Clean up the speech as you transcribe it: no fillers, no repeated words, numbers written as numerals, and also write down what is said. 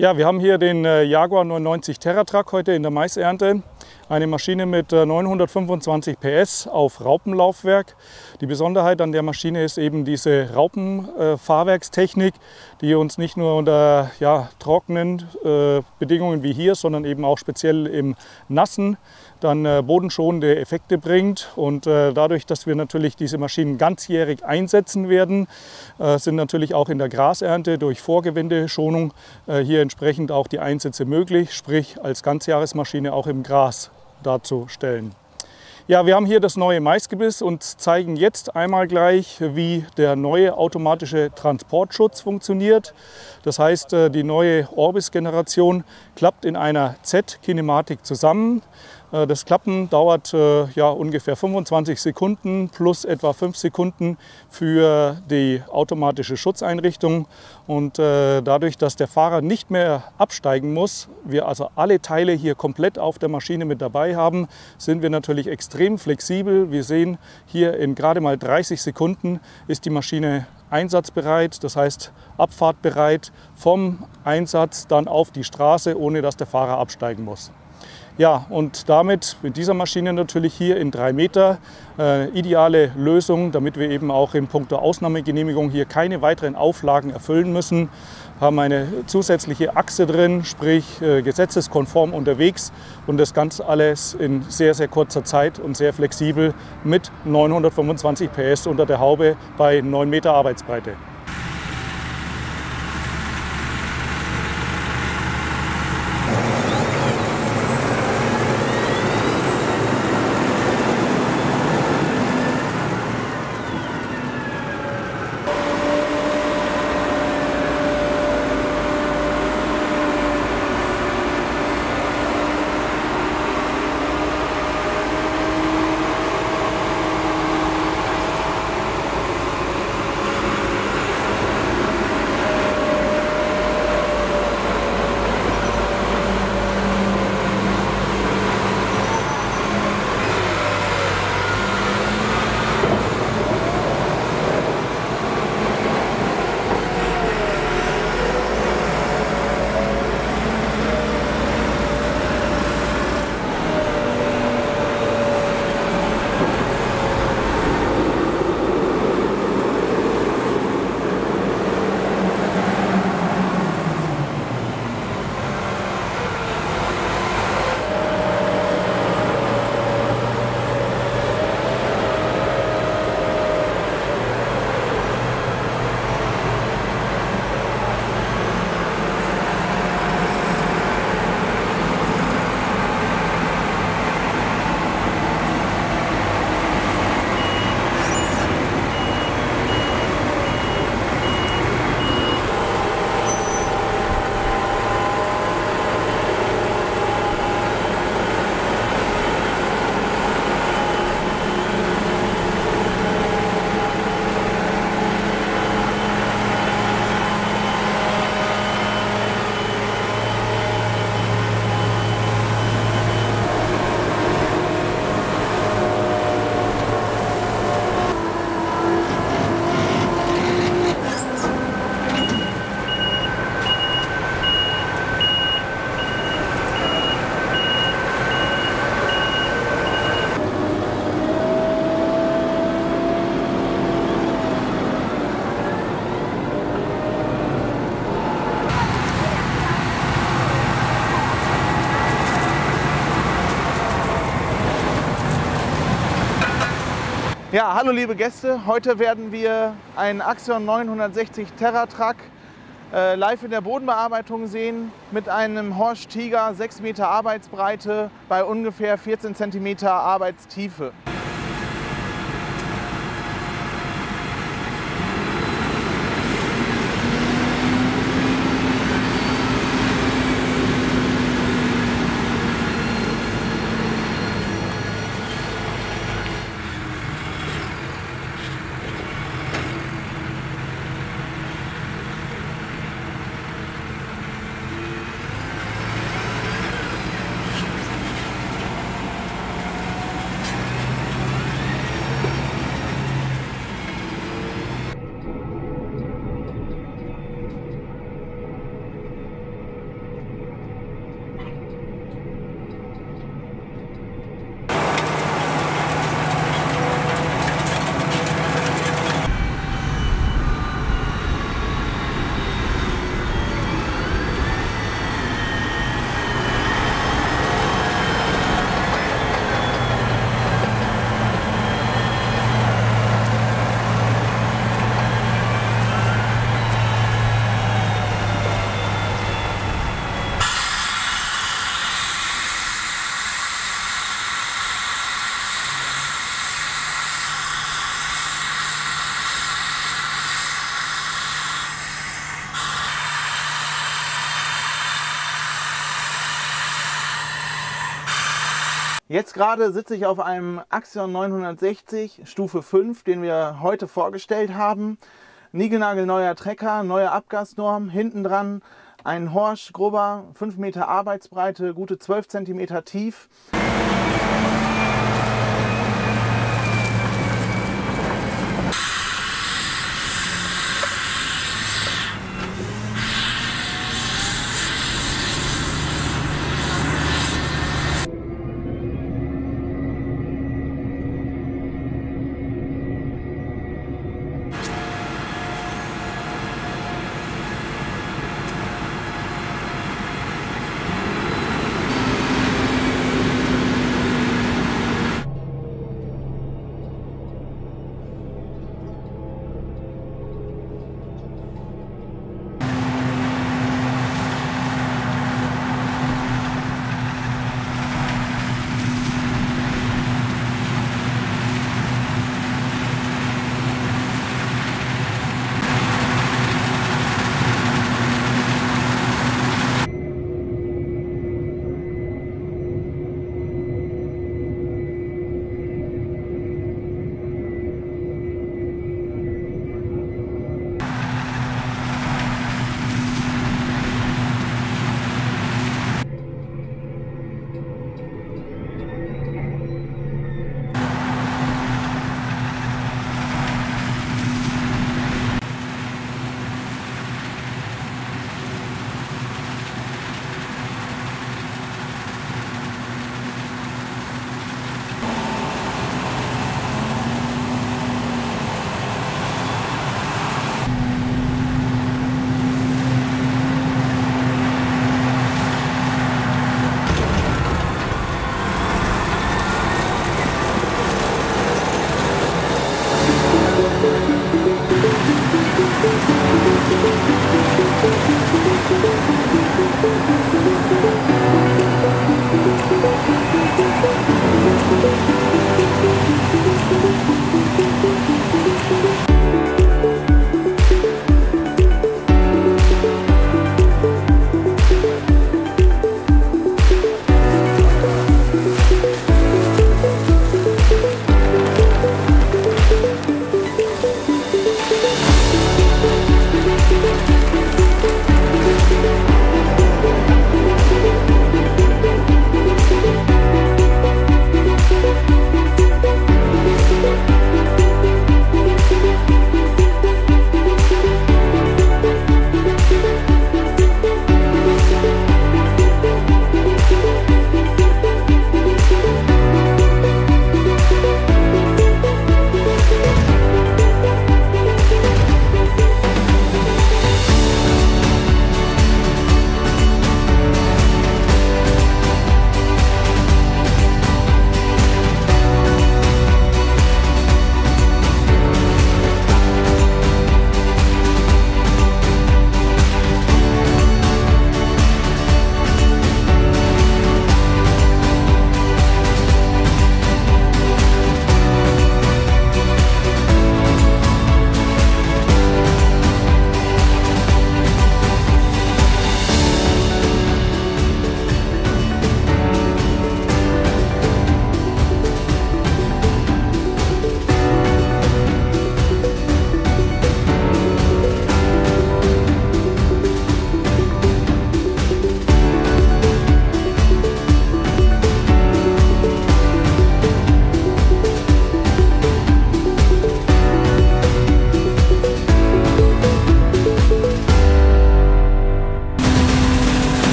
Ja, wir haben hier den Jaguar 99 TerraTrack heute in der Maisernte. Eine Maschine mit 925 PS auf Raupenlaufwerk. Die Besonderheit an der Maschine ist eben diese Raupenfahrwerkstechnik, die uns nicht nur unter trockenen Bedingungen wie hier, sondern eben auch speziell im Nassen dann bodenschonende Effekte bringt. Und dadurch, dass wir natürlich diese Maschinen ganzjährig einsetzen werden, sind natürlich auch in der Grasernte durch Vorgewindeschonung hier entsprechend auch die Einsätze möglich, sprich als Ganzjahresmaschine auch im Gras darzustellen. Ja, wir haben hier das neue Maisgebiss und zeigen jetzt einmal gleich, wie der neue automatische Transportschutz funktioniert. Das heißt, die neue Orbis-Generation klappt in einer Z-Kinematik zusammen. Das Klappen dauert ungefähr 25 Sekunden plus etwa 5 Sekunden für die automatische Schutzeinrichtung. Und dadurch, dass der Fahrer nicht mehr absteigen muss, wir also alle Teile hier komplett auf der Maschine mit dabei haben, sind wir natürlich extrem flexibel. Wir sehen hier in gerade mal 30 Sekunden ist die Maschine einsatzbereit, das heißt abfahrtbereit vom Einsatz dann auf die Straße, ohne dass der Fahrer absteigen muss. Ja, und damit mit dieser Maschine natürlich hier in 3 Meter ideale Lösung, damit wir eben auch in puncto Ausnahmegenehmigung hier keine weiteren Auflagen erfüllen müssen. Wir haben eine zusätzliche Achse drin, sprich gesetzeskonform unterwegs und das Ganze alles in sehr, sehr kurzer Zeit und sehr flexibel mit 925 PS unter der Haube bei 9 Meter Arbeitsbreite. Ja, hallo liebe Gäste, heute werden wir einen Axion 960 TerraTrack live in der Bodenbearbeitung sehen mit einem Horsch Tiger 6 Meter Arbeitsbreite bei ungefähr 14 cm Arbeitstiefe. Jetzt gerade sitze ich auf einem Axion 960 Stufe 5, den wir heute vorgestellt haben. Niegelnagelneuer Trecker, neue Abgasnorm, hinten dran ein Horsch Grubber, 5 Meter Arbeitsbreite, gute 12 cm tief.